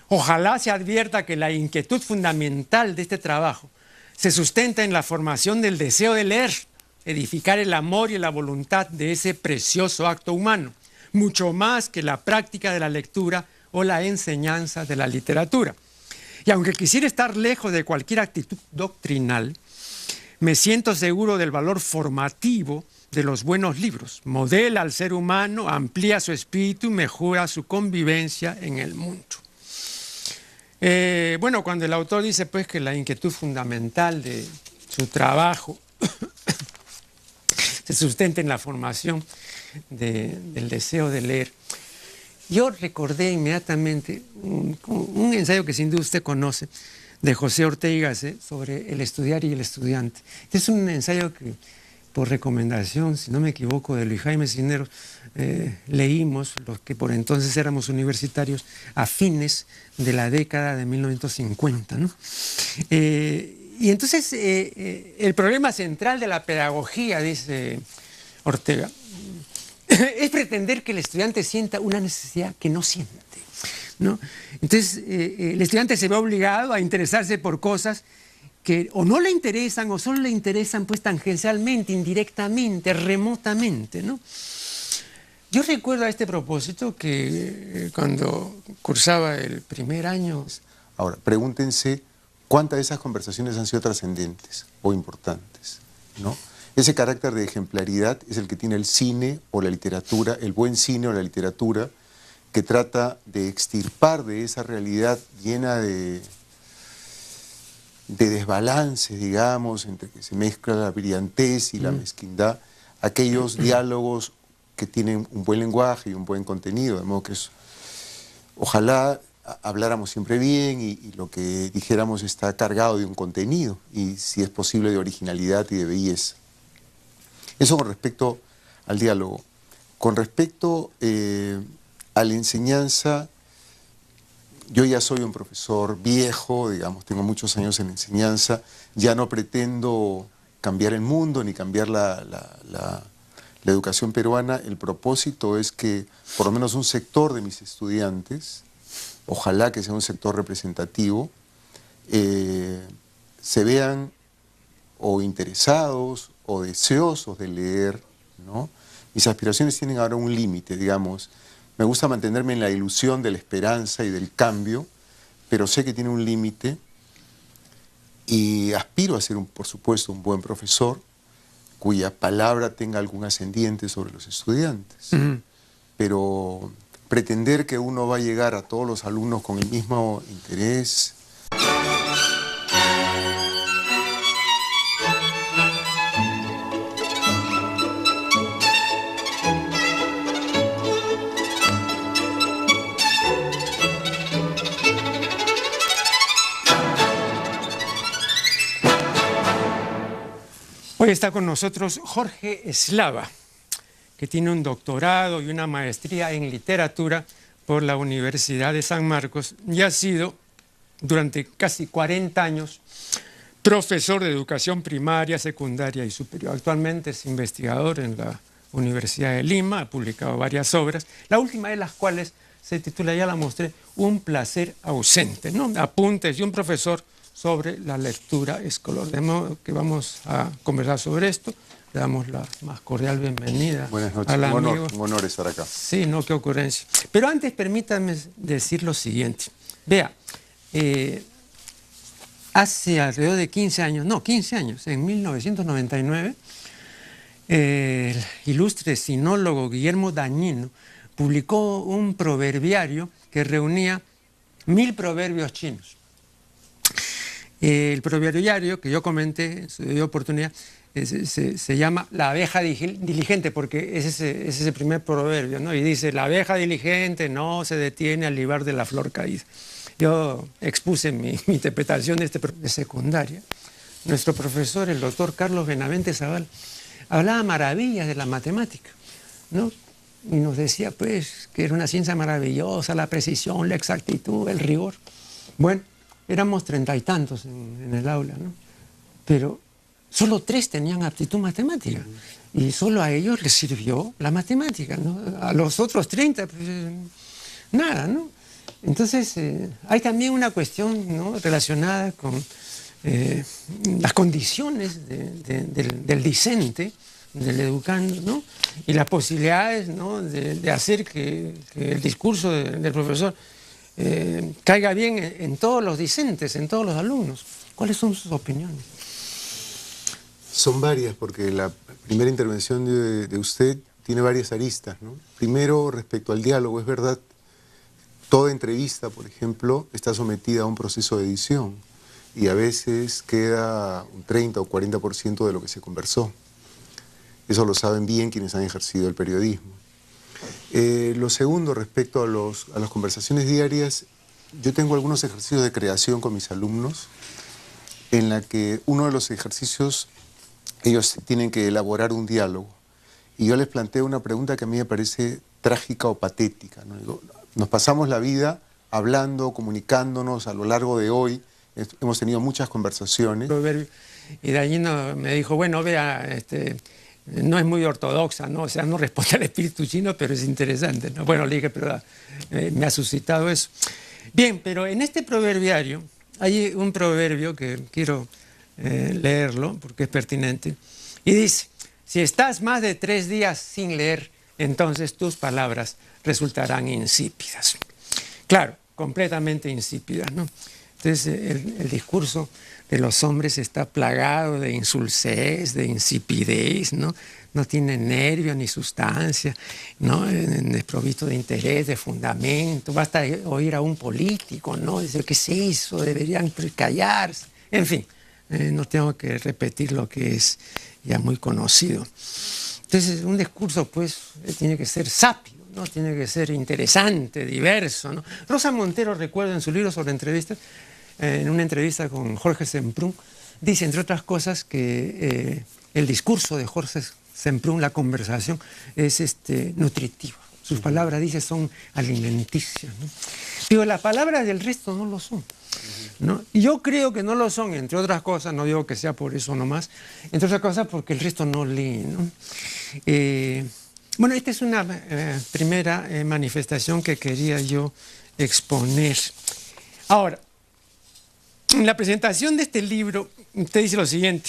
Ojalá se advierta que la inquietud fundamental de este trabajo se sustenta en la formación del deseo de leer, edificar el amor y la voluntad de ese precioso acto humano, mucho más que la práctica de la lectura o la enseñanza de la literatura. Y aunque quisiera estar lejos de cualquier actitud doctrinal, me siento seguro del valor formativo de los buenos libros. Modela al ser humano, amplía su espíritu y mejora su convivencia en el mundo. Bueno, cuando el autor dice pues que la inquietud fundamental de su trabajo se sustenta en la formación del deseo de leer, yo recordé inmediatamente un ensayo que sin duda usted conoce, de José Ortega y Gasset, sobre el estudiar y el estudiante. Este es un ensayo que, por recomendación, si no me equivoco, de Luis Jaime Cisneros, leímos, los que por entonces éramos universitarios, a fines de la década de 1950, ¿no? Y entonces, el problema central de la pedagogía, dice Ortega, es pretender que el estudiante sienta una necesidad que no siente, ¿no? Entonces, el estudiante se ve obligado a interesarse por cosas que o no le interesan o solo le interesan pues tangencialmente, indirectamente, remotamente, ¿no? Yo recuerdo a este propósito que cuando cursaba el primer año... Ahora, pregúntense cuántas de esas conversaciones han sido trascendentes o importantes, ¿no? Ese carácter de ejemplaridad es el que tiene el cine o la literatura, el buen cine o la literatura, que trata de extirpar de esa realidad llena de desbalances, digamos, entre que se mezcla la brillantez y la mezquindad, aquellos diálogos que tienen un buen lenguaje y un buen contenido, de modo que ojalá habláramos siempre bien y lo que dijéramos está cargado de un contenido y, si es posible, de originalidad y de belleza. Eso con respecto al diálogo. Con respecto a la enseñanza, yo ya soy un profesor viejo, digamos, tengo muchos años en enseñanza, ya no pretendo cambiar el mundo ni cambiar la educación peruana. El propósito es que por lo menos un sector de mis estudiantes, ojalá que sea un sector representativo, se vean o interesados o deseosos de leer, ¿no? Mis aspiraciones tienen ahora un límite, digamos. Me gusta mantenerme en la ilusión de la esperanza y del cambio, pero sé que tiene un límite y aspiro a ser, por supuesto, un buen profesor cuya palabra tenga algún ascendiente sobre los estudiantes. Pero pretender que uno va a llegar a todos los alumnos con el mismo interés. Hoy está con nosotros Jorge Eslava, que tiene un doctorado y una maestría en literatura por la Universidad de San Marcos y ha sido durante casi 40 años profesor de educación primaria, secundaria y superior. Actualmente es investigador en la Universidad de Lima, ha publicado varias obras, la última de las cuales se titula, ya la mostré, Un placer ausente, ¿no? Apuntes de un profesor sobre la lectura escolar. De modo que vamos a conversar sobre esto. Le damos la más cordial bienvenida. Buenas noches, al amigo. Un honor estar acá. Sí, no, qué ocurrencia. Pero antes permítanme decir lo siguiente. Vea, hace alrededor de 15 años, en 1999, el ilustre sinólogo Guillermo Dañino publicó un proverbiario que reunía 1000 proverbios chinos. El proverbiario que yo comenté en su debida oportunidad se llama La abeja diligente, porque es ese primer proverbio, ¿no? Y dice, la abeja diligente no se detiene al libar de la flor caída. Yo expuse mi interpretación de secundaria. Nuestro profesor, el doctor Carlos Benavente Zavala, hablaba maravillas de la matemática, ¿no? Y nos decía, pues, que era una ciencia maravillosa, la precisión, la exactitud, el rigor. Bueno, éramos 30 y tantos en el aula, ¿no? Pero solo 3 tenían aptitud matemática y solo a ellos les sirvió la matemática, ¿no? A los otros 30, pues, nada, ¿no? Entonces, hay también una cuestión, ¿no?, relacionada con las condiciones del discente, del educando, ¿no?, y las posibilidades, ¿no?, de hacer que el discurso del profesor caiga bien en todos los discentes, en todos los alumnos. ¿Cuáles son sus opiniones? Son varias, porque la primera intervención de usted tiene varias aristas, ¿no? Primero, respecto al diálogo, es verdad, toda entrevista, por ejemplo, está sometida a un proceso de edición y a veces queda un 30 o 40% de lo que se conversó. Eso lo saben bien quienes han ejercido el periodismo. Lo segundo, respecto a las conversaciones diarias, yo tengo algunos ejercicios de creación con mis alumnos en la que uno de los ejercicios, ellos tienen que elaborar un diálogo y yo les planteo una pregunta que a mí me parece trágica o patética, ¿no? Digo, nos pasamos la vida hablando, comunicándonos a lo largo de hoy, hemos tenido muchas conversaciones. Y Dañino me dijo, bueno, vea, no es muy ortodoxa, ¿no? O sea, no responde al espíritu chino, pero es interesante, ¿no? Bueno, le dije, pero me ha suscitado eso. Bien, pero en este proverbiario hay un proverbio que quiero leerlo porque es pertinente. Y dice, si estás más de 3 días sin leer, entonces tus palabras resultarán insípidas. Claro, completamente insípidas, ¿no? Entonces el discurso de los hombres está plagado de insulsez, de insipidez, ¿no? No tiene nervio ni sustancia, ¿no? Desprovisto de interés, de fundamento. Basta oír a un político, ¿no? Dice, ¿qué es eso? Deberían callarse. En fin, no tengo que repetir lo que es ya muy conocido. Entonces, un discurso, pues, tiene que ser sapio, ¿no? Tiene que ser interesante, diverso, ¿no? Rosa Montero, recuerdo en su libro sobre entrevistas, en una entrevista con Jorge Semprún, dice, entre otras cosas, que el discurso de Jorge Semprún, la conversación, es nutritiva. Sus palabras, dice, son alimenticias, ¿no? Pero las palabras del resto no lo son, ¿no? Y yo creo que no lo son, entre otras cosas, no digo que sea por eso nomás, entre otras cosas porque el resto no lee, ¿no? Bueno, esta es una primera manifestación que quería yo exponer. Ahora, En la presentación de este libro, usted dice lo siguiente: